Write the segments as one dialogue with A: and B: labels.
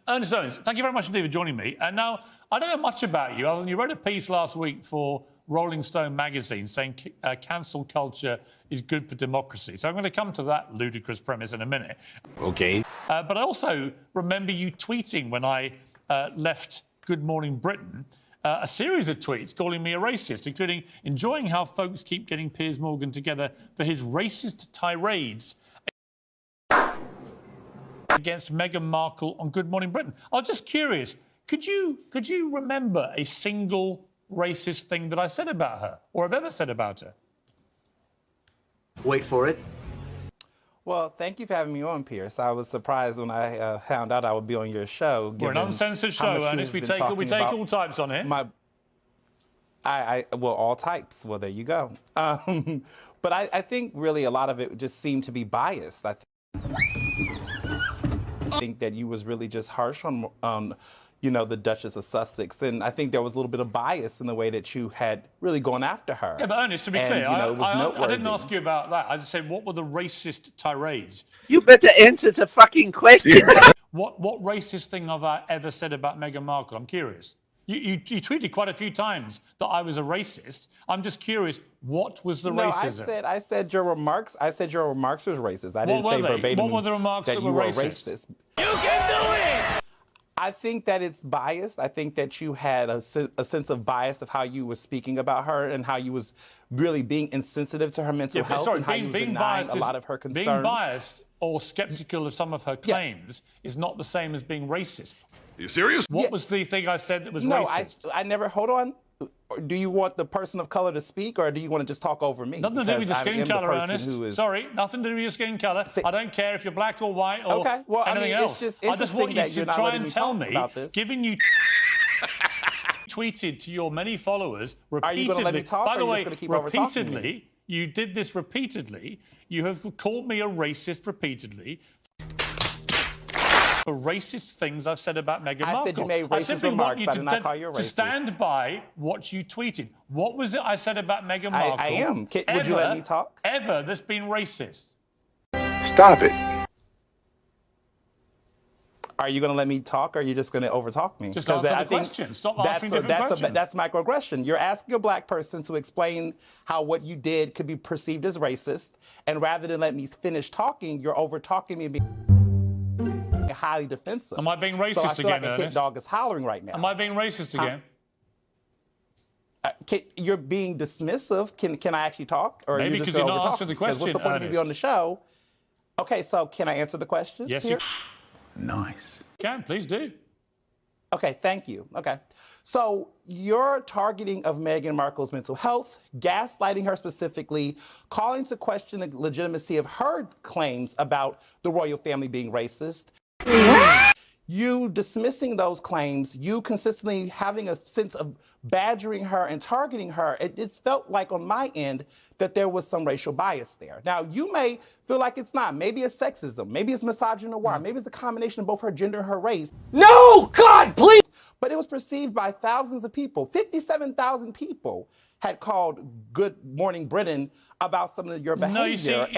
A: Ernest, thank you very much indeed for joining me. And now, I don't know much about you, other than you wrote a piece last week for Rolling Stone magazine saying cancel culture is good for democracy. So I'm going to come to that ludicrous premise in a minute.
B: OK.
A: But I also remember you tweeting when I left Good Morning Britain, a series of tweets calling me a racist, including enjoying how folks keep getting Piers Morgan together for his racist tirades against Meghan Markle on Good Morning Britain. I was just curious, could you remember a single racist thing that I said about her, or have ever said about her?
C: Wait for it.
D: Well, thank you for having me on, Piers. I was surprised when I found out I would be on your show.
A: We're an uncensored show, Ernest. We take all types on here.
D: Well, all types. Well, there you go. But I think really a lot of it just seemed to be biased. I think that you was really just harsh on the Duchess of Sussex, and I think there was a little bit of bias in the way that you had really gone after her.
A: Yeah, but Ernest, to be clear, I didn't ask you about that. I just said, what were the racist tirades?
B: You better answer the fucking question.
A: What racist thing have I ever said about Meghan Markle? I'm curious. You tweeted quite a few times that I was a racist. I'm just curious, what was the racism?
D: I said your remarks. I said your remarks was racist. I didn't say verbatim.
A: What were the remarks that were racist?
D: You can do it. I think that it's biased. I think that you had a sense of bias of how you were speaking about her and how you was really being insensitive to her mental health and how you were denying a lot of her concerns.
A: Being biased or sceptical of some of her claims is not the same as being racist.
E: Are you serious?
A: What was the thing I said that was racist?
D: I never... Hold on. Do you want the person of color to speak, or do you want to just talk over me?
A: Nothing to do with your skin colour, Ernest. Sorry, nothing to do with your skin colour. I don't care if you're black or white or anything else. I just want you to try and tell me, given you tweeted to your many followers repeatedly.
D: Are you going to let me talk?
A: By the way,
D: repeatedly,
A: you did this repeatedly. You have called me a racist repeatedly. For racist things I've said about Meghan Markle.
D: I said you made racist remarks. I did not call you a racist.
A: To stand by what you tweeted. What was it I said about Meghan Markle?
D: I am. Would you let me talk?
A: Ever that's been racist?
E: Stop it.
D: Are you going to let me talk, or are you just going to overtalk me?
A: Just answer the question. Stop asking different questions.
D: That's microaggression. You're asking a black person to explain how what you did could be perceived as racist, and rather than let me finish talking, you're over-talking me and being highly defensive.
A: Am I being racist again, Ernest?
D: The hit dog is hollering right now.
A: Am I being racist again?
D: You're being dismissive. Can I actually talk? Or
A: maybe because you're not answering the question,
D: what's the point of you on the show? Okay, so can I answer the question?
A: Yes,
D: here?
E: Nice.
A: Can, please do.
D: Okay, thank you. Okay. So your targeting of Meghan Markle's mental health, gaslighting her specifically, calling to question the legitimacy of her claims about the royal family being racist, you dismissing those claims, you consistently having a sense of badgering her and targeting her, it's felt like on my end that there was some racial bias there. Now, you may feel like it's not. Maybe it's sexism. Maybe it's misogynoir. Maybe it's a combination of both her gender and her race.
C: No, God, please!
D: But it was perceived by thousands of people. 57,000 people had called Good Morning Britain about some of your behavior.
A: No,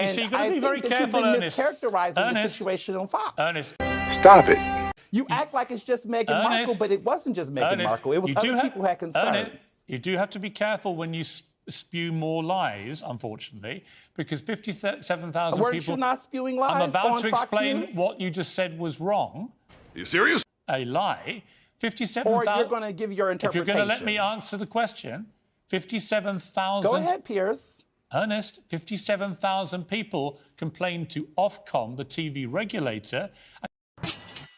A: you see, you've got to be very careful, Ernest.
D: Mischaracterizing the situation on Fox.
A: Ernest.
E: Stop it.
D: You act like it's just Meghan Markle, but it wasn't just Meghan Markle. It was other people who had concerns.
A: You do have to be careful when you spew more lies, unfortunately, because 57,000 people...
D: Weren't you not spewing lies?
A: I'm about to explain what you just said was wrong.
E: Are you serious?
A: A lie. 57,000...
D: Or you're going to give your interpretation.
A: If you're going to let me answer the question, 57,000...
D: Go ahead, Piers.
A: Ernest, 57,000 people complained to Ofcom, the TV regulator.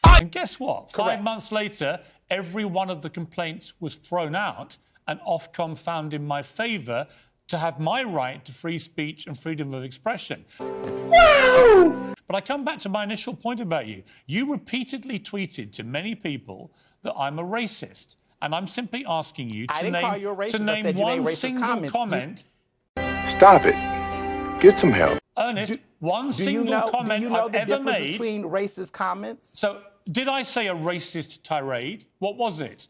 A: And guess what?
D: Correct.
A: 5 months later, every one of the complaints was thrown out, and Ofcom found in my favour to have my right to free speech and freedom of expression. Woo! But I come back to my initial point about you. You repeatedly tweeted to many people that I'm a racist, and I'm simply asking you to name one single comment.
E: Stop it. Get some help.
A: Ernest, one single comment I've ever made.
D: Between racist comments?
A: So, did I say a racist tirade? What was it?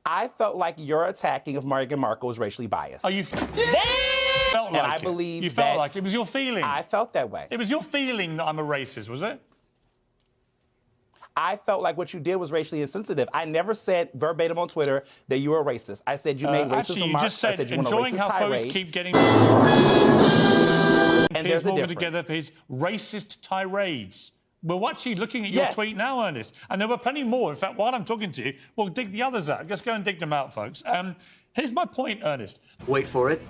D: I felt like your attacking of Meghan Markle was racially biased.
A: Oh, you felt like
D: I believe
A: you felt like it was your feeling.
D: I felt that way.
A: It was your feeling that I'm a racist, was it?
D: I felt like what you did was racially insensitive. I never said verbatim on Twitter that you were a racist. I said you made racist
A: actually, you
D: remarks.
A: just said
D: I said you went on a
A: enjoying
D: racist
A: how folks
D: tirade.
A: keep getting
D: And
A: Piers
D: there's a
A: Morgan
D: difference.
A: together for his racist tirades. We're actually looking at your
D: Yes.
A: tweet now, Ernest, and there were plenty more. In fact, while I'm talking to you, we'll dig the others out. Just go and dig them out, folks. Here's my point, Ernest.
C: Wait for it.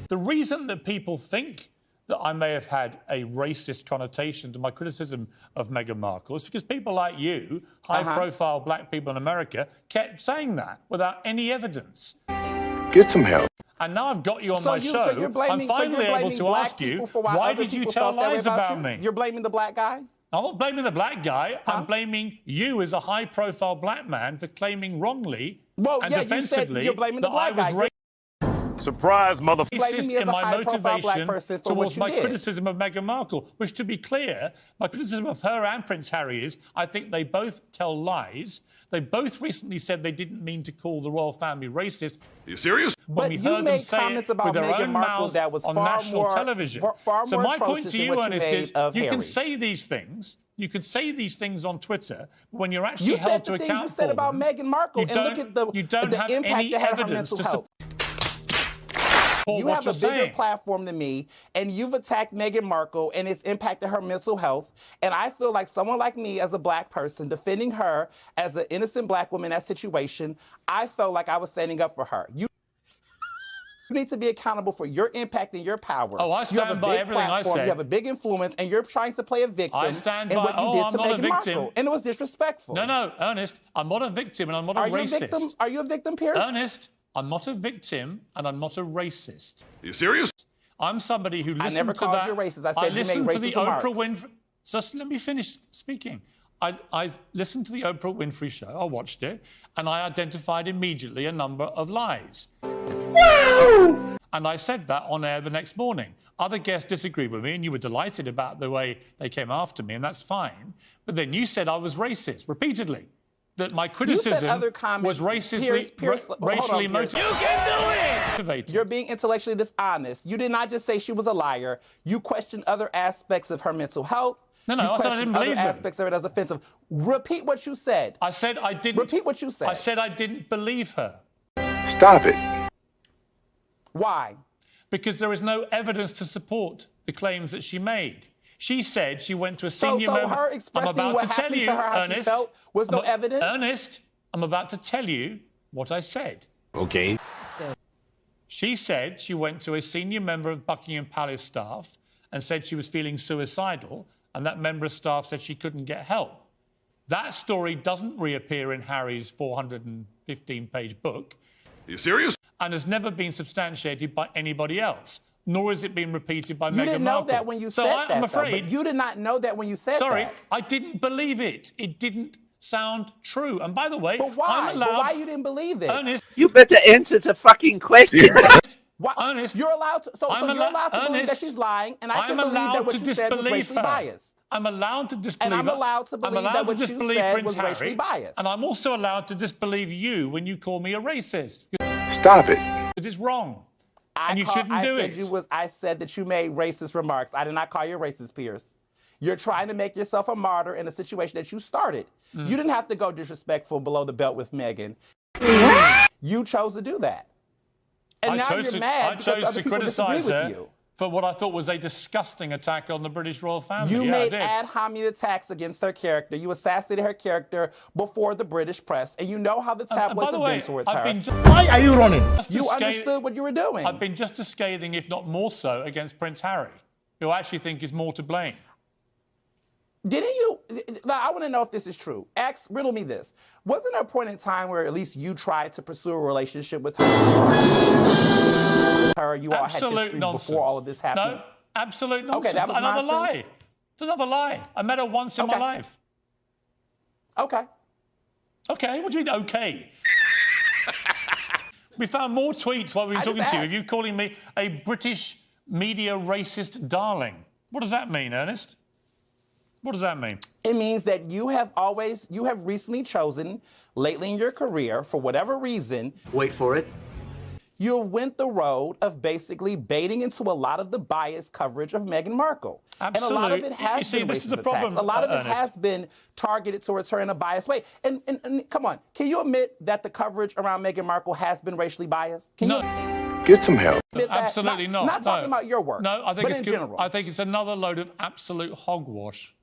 A: The reason that people think that I may have had a racist connotation to my criticism of Meghan Markle is because people like you, high-profile black people in America, kept saying that without any evidence.
E: Get some help.
A: And now I've got you on
D: So
A: my
D: you-
A: show.
D: so you're blaming-
A: I'm finally
D: so you're
A: able to
D: blaming
A: ask
D: black
A: you,
D: people for why
A: why
D: other
A: did you
D: people
A: tell
D: felt that way
A: lies about
D: you?
A: me?
D: You're blaming the black guy?
A: I'm not blaming the black guy. I'm blaming you as a high-profile black man for claiming wrongly and
D: You said
A: defensively
D: you're blaming the
A: that I
D: black
A: was
D: guy.
E: Surprise, motherfucker.
D: blaming
A: racist
D: me as
A: in
D: a
A: my
D: high-profile black
A: motivation
D: person for what
A: towards
D: you
A: my
D: did.
A: criticism of Meghan Markle, which, to be clear, my criticism of her and Prince Harry is I think they both tell lies. They both recently said they didn't mean to call the royal family racist.
E: Are you serious?
A: When
D: But
A: we
D: you
A: heard them
D: made
A: say
D: comments
A: it
D: about
A: with their
D: Meghan
A: own
D: Markle
A: mouths
D: that was
A: on
D: far
A: national
D: more-
A: television.
D: far
A: So
D: more
A: my point
D: atrocious
A: to
D: than
A: you,
D: what you
A: Ernest,
D: made
A: is
D: of
A: you can
D: Harry.
A: say these things. You can say these things on Twitter, but when you're actually
D: You
A: held
D: said
A: to
D: the things
A: account
D: you said
A: for
D: about
A: them,
D: Meghan Markle,
A: you
D: and
A: don't,
D: look at the,
A: you don't
D: the
A: have
D: impact
A: any
D: it had on her
A: evidence
D: mental
A: to
D: health.
A: support
D: You
A: what
D: have
A: you're
D: a bigger
A: saying.
D: platform than me, and you've attacked Meghan Markle, and it's impacted her mental health. And I feel like someone like me, as a black person, defending her as an innocent black woman in that situation, I felt like I was standing up for her. You need to be accountable for your impact and your power.
A: Oh, I
D: You have a
A: stand by
D: big
A: everything I
D: platform,
A: said.
D: You have a big influence, and you're trying to play a victim.
A: I stand
D: in
A: by-
D: what you
A: oh,
D: did
A: I'm
D: to
A: not a
D: Meghan
A: victim.
D: Markle, and it was disrespectful.
A: No, Ernest, I'm not a victim and I'm not a
D: Are you a
A: racist.
D: victim? Are you a victim, Piers?
A: Ernest, I'm not a victim and I'm not a racist.
E: Are you serious?
A: I'm somebody who listened
D: never
A: to
D: called
A: that.
D: you racist. I said you
A: listened
D: made
A: to the
D: racist
A: Oprah
D: remarks.
A: Winfrey. Just let me finish speaking. I listened to the Oprah Winfrey show. I watched it, and I identified immediately a number of lies. And I said that on air the next morning. Other guests disagreed with me, and you were delighted about the way they came after me, and that's fine. But then you said I was racist repeatedly. That my criticism
D: other comments-
A: was racistly,
D: Piers, hold on,
A: racially
D: Piers.
A: motivated.
D: You're being intellectually dishonest. You did not just say she was a liar. You questioned other aspects of her mental health.
A: No,
D: You
A: I said I
D: questioned
A: didn't
D: other
A: believe them.
D: aspects of it as offensive. Repeat what you said.
A: I said I didn't.
D: Repeat what you said.
A: I said I didn't believe her
E: Stop it.
D: Why?
A: because there is no evidence to support the claims that she made. She said she went to a senior
D: So
A: member.
D: her
A: I'm
D: expressing
A: about
D: what
A: to tell
D: happened
A: you,
D: to her, how she
A: Ernest.
D: felt, was no evidence?
A: Ernest, I'm about to tell you what I said.
B: Okay.
A: She said she went to a senior member of Buckingham Palace staff and said she was feeling suicidal, and that member of staff said she couldn't get help. That story doesn't reappear in Harry's 415-page book
E: Are you serious?
A: and has never been substantiated by anybody else, nor has it been repeated by Meghan
D: You didn't know
A: Markle.
D: that when you
A: so
D: said
A: I'm
D: that.
A: afraid.
D: But you did not know that when you said
A: Sorry,
D: that.
A: I didn't believe it. It didn't sound true. And by the way,
D: But why?
A: I'm allowed.
D: But why you didn't believe it?
A: Ernest,
B: You better answer the fucking question.
D: Why?
A: Ernest,
D: You're allowed to. So
A: I'm
D: you're
A: allo-
D: allowed to believe that
A: Ernest,
D: she's lying, and I
A: I'm
D: can believe
A: allowed
D: that what
A: to
D: you said was
A: disbelieve
D: racially
A: her.
D: biased.
A: I'm allowed to disbelieve
D: And I'm
A: her.
D: allowed to believe
A: I'm allowed
D: that
A: to
D: what you
A: disbelieve
D: said
A: Prince
D: was
A: Harry.
D: racially biased.
A: And I'm also allowed to disbelieve you when you call me a racist.
E: Stop it.
A: Because it's wrong. And you shouldn't
D: I
A: do
D: said
A: it.
D: I said that you made racist remarks. I did not call you racist, Piers. You're trying to make yourself a martyr in a situation that you started. You didn't have to go disrespectful below the belt with Meghan. You chose to do that. And now you're mad because other people
A: criticize
D: disagree
A: her
D: with you.
A: for what I thought was a disgusting attack on the British royal family.
D: You
A: Yeah, I
D: made
A: did.
D: ad hominem attacks against her character. You assassinated her character before the British press, and you know how the
A: And by
D: tabloids
A: the
D: have
A: way,
D: been towards
A: I've
D: her.
A: been
C: Why are you running?
A: just
D: You
A: as scathing-
D: understood what you were doing.
A: I've been just as scathing, if not more so, against Prince Harry, who I actually think is more to blame.
D: Didn't you? I want to know if this is true. Riddle me this. Wasn't there a point in time where at least you tried to pursue a relationship with her? You all had
A: Absolute
D: history
A: nonsense.
D: before all of this happened.
A: No, absolute nonsense.
D: that was
A: another
D: nonsense?
A: lie. It's another lie. I met her once in my
D: Okay.
A: life.
D: Okay.
A: Okay, what do you mean, okay? We found more tweets while we've been
D: I
A: talking
D: just
A: to you.
D: asked.
A: Are you calling me a British media racist darling? What does that mean, Ernest? What does that mean?
D: It means that you have recently chosen, lately in your career, for whatever reason,
C: Wait for it.
D: you went the road of basically baiting into a lot of the biased coverage of Meghan Markle.
A: Absolutely.
D: And a lot of it has
A: You see,
D: been
A: this is
D: racist
A: the problem,
D: attacks. A lot of it
A: Ernest.
D: has been targeted towards her in a biased way. And come on, can you admit that the coverage around Meghan Markle has been racially biased? Can you
E: Get some help.
D: admit that?
A: Absolutely not.
D: Not talking about your work,
A: No, I think
D: but
A: it's
D: in
A: good.
D: general.
A: I think it's another load of absolute hogwash.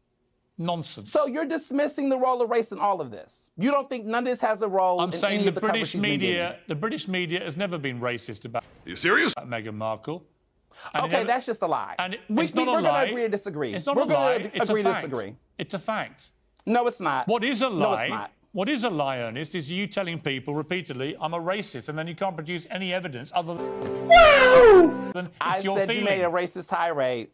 A: Nonsense.
D: So you're dismissing the role of race in all of this. You don't think none of this has a role
A: I'm
D: in
A: saying
D: any
A: the
D: of the coverage
A: British
D: she's been
A: media,
D: getting?
A: the British media has never been racist about
E: You serious?
A: Meghan Markle. And it
D: Okay,
A: never-
D: that's just a lie.
A: And
D: We're
A: it's not a
D: going
A: lie.
D: to agree to disagree.
A: It's not
D: We're
A: a lie.
D: going to
A: It's
D: agree
A: a
D: to
A: fact.
D: disagree.
A: It's a fact.
D: No, it's not.
A: What is a
D: No,
A: lie?
D: it's not.
A: What is a lie, Ernest, is you telling people repeatedly, I'm a racist, and then you can't produce any evidence other than it's
D: I
A: your
D: said
A: feeling.
D: you made a racist tirade.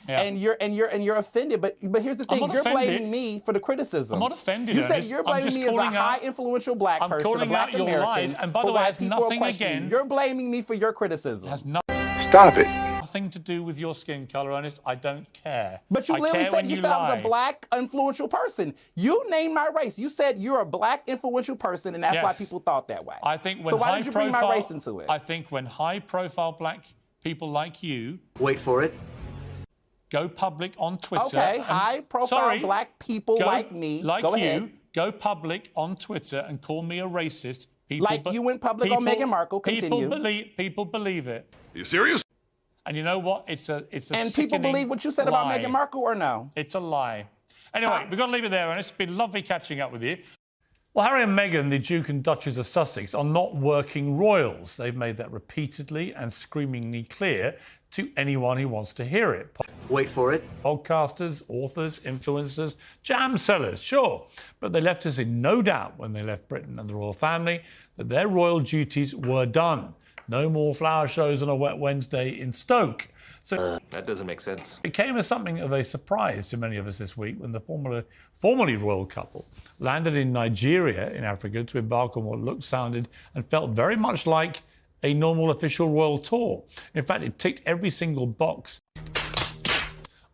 A: Yeah.
D: And you're offended, but here's the thing:
A: not
D: you're
A: offended.
D: blaming me for the criticism.
A: I'm not offended,
D: You said
A: Ernest.
D: you're
A: I'm
D: blaming
A: just
D: me as a
A: calling out-
D: high influential black
A: I'm
D: person, a
A: calling
D: black
A: out your
D: American.
A: lies, and by the
D: for
A: way,
D: why
A: it has
D: people are
A: nothing
D: questioning
A: again-
D: you. You're blaming me for your criticism.
A: It has
E: Stop it.
A: nothing to do with your skin colour, Ernest. I don't care.
D: But you
A: I
D: literally
A: care
D: said
A: when
D: you
A: you
D: said I was
A: lie.
D: a black influential person. You named my race. You said you're a black influential person, and that's why
A: Yes.
D: people thought that way.
A: I think when
D: so why
A: high
D: did you
A: profile,
D: bring my race into it?
A: I think when high-profile black people like you
C: Wait for it.
A: go public on Twitter.
D: Okay,
A: and-
D: high-profile
A: Sorry,
D: black people
A: go-
D: like me.
A: like
D: Go
A: you,
D: ahead.
A: go public on Twitter and call me a racist. People
D: Like you went public on Meghan Markle. Continue.
A: People believe it.
E: You serious?
A: And you know what? It's a
D: And people
A: sickening
D: believe what you said about
A: lie.
D: Meghan Markle, or no?
A: It's a lie. Anyway, we've got to leave it there, and it's been lovely catching up with you. Well, Harry and Meghan, the Duke and Duchess of Sussex, are not working royals. They've made that repeatedly and screamingly clear to anyone who wants to hear it.
C: Wait for it.
A: Podcasters, authors, influencers, jam sellers, sure. But they left us in no doubt when they left Britain and the royal family that their royal duties were done. No more flower shows on a wet Wednesday in Stoke. So
C: That doesn't make sense.
A: it came as something of a surprise to many of us this week when the formerly royal couple landed in Nigeria in Africa to embark on what looked, sounded and felt very much like a normal official royal tour. In fact, it ticked every single box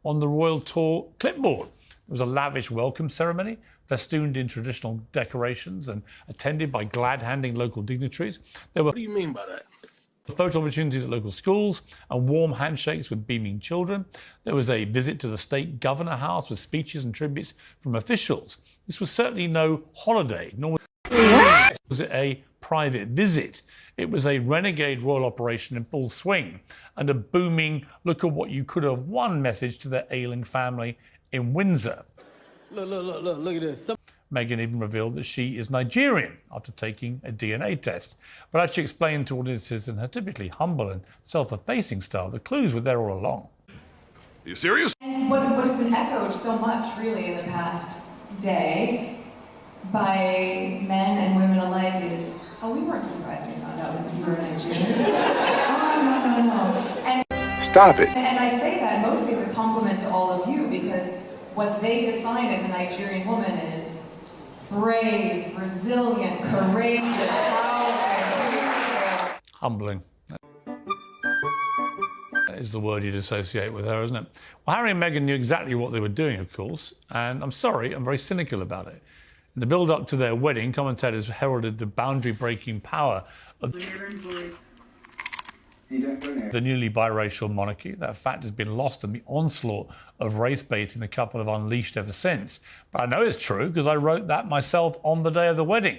A: on the royal tour clipboard. It was a lavish welcome ceremony, festooned in traditional decorations and attended by glad-handing local dignitaries. There were
F: What do you mean by that?
A: photo opportunities at local schools and warm handshakes with beaming children. There was a visit to the state governor house with speeches and tributes from officials. This was certainly no holiday, nor was it a private visit. It was a renegade royal operation in full swing and a booming look at what you could have won message to their ailing family in Windsor.
F: Look at this.
A: Meghan even revealed that she is Nigerian after taking a DNA test. But as she explained to audiences in her typically humble and self-effacing style, the clues were there all along.
E: You serious?
G: What's been echoed so much, really, in the past day by men and women alike is, oh, we weren't surprised when we found out that you were Nigerian. Oh, no.
E: Stop it.
G: And I say that mostly as a compliment to all of you, because what they define as a Nigerian woman is brave, resilient, courageous, powerful.
A: Humbling. That is the word you'd associate with her, isn't it? Well, Harry and Meghan knew exactly what they were doing, of course, and I'm sorry, I'm very cynical about it. In the build-up to their wedding, commentators heralded the boundary-breaking power of the newly biracial monarchy. That fact has been lost in the onslaught of race baiting the couple have unleashed ever since. But I know it's true because I wrote that myself on the day of the wedding.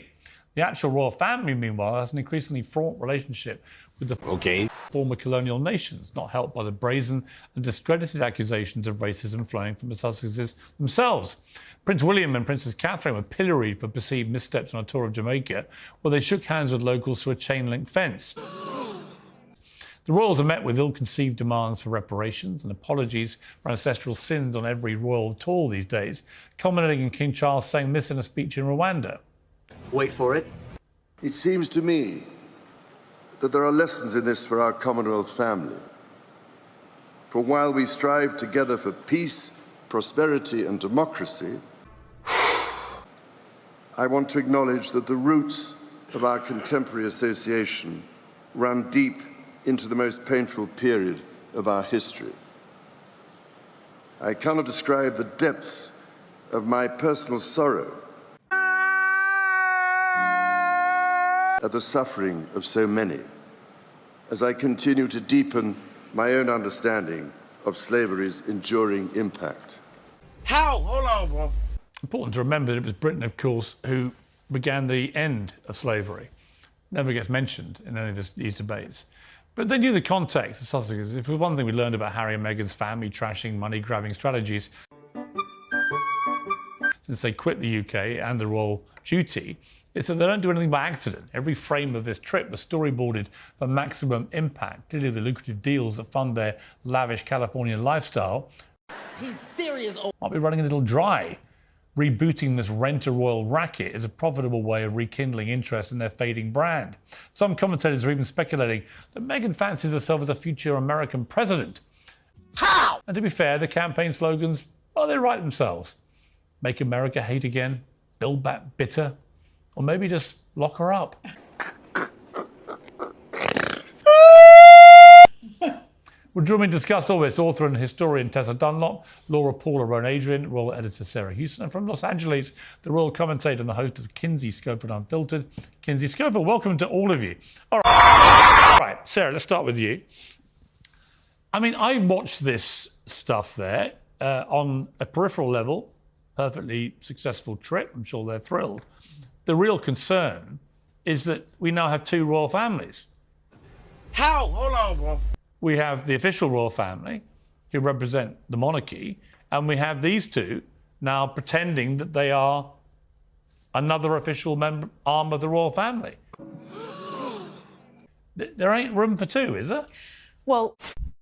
A: The actual royal family, meanwhile, has an increasingly fraught relationship with the former colonial nations, not helped by the brazen and discredited accusations of racism flowing from the Sussexes themselves. Prince William and Princess Catherine were pilloried for perceived missteps on a tour of Jamaica, where they shook hands with locals through a chain-link fence. The royals are met with ill-conceived demands for reparations and apologies for ancestral sins on every royal tour these days, culminating in King Charles saying this in a speech in Rwanda.
C: Wait for it.
H: It seems to me that there are lessons in this for our Commonwealth family. For while we strive together for peace, prosperity, and democracy, I want to acknowledge that the roots of our contemporary association run deep into the most painful period of our history. I cannot describe the depths of my personal sorrow at the suffering of so many. as I continue to deepen my own understanding of slavery's enduring impact.
F: How? Hold on, bro.
A: Important to remember that it was Britain, of course, who began the end of slavery. Never gets mentioned in any of these debates. But they knew the context of Sussex. If one thing we learned about Harry and Meghan's family trashing, money-grabbing strategies since they quit the UK and the royal duty, is that they don't do anything by accident. Every frame of this trip was storyboarded for maximum impact. Clearly, the lucrative deals that fund their lavish Californian lifestyle.
F: He's serious.
A: Might be running a little dry. Rebooting this rent-a-royal racket is a profitable way of rekindling interest in their fading brand. Some commentators are even speculating that Meghan fancies herself as a future American president.
F: How?
A: And to be fair, the campaign slogans, well, they write themselves. Make America hate again, build back bitter, or maybe just lock her up. We'll join me to discuss all this, author and historian Tessa Dunlop, Laura Paula Rowan Adrian, royal editor Sarah Houston, and from Los Angeles, the royal commentator and the host of Kinsey Schofield Unfiltered, Kinsey Schofield. Welcome to all of you. All right, Sarah, let's start with you. I mean, I watched this stuff there on a peripheral level, perfectly successful trip. I'm sure they're thrilled. The real concern is that we now have two royal families.
F: How? Hold on, bro.
A: We have the official royal family, who represent the monarchy, and we have these two now pretending that they are another official arm of the royal family. There ain't room for two, is there?
I: Well,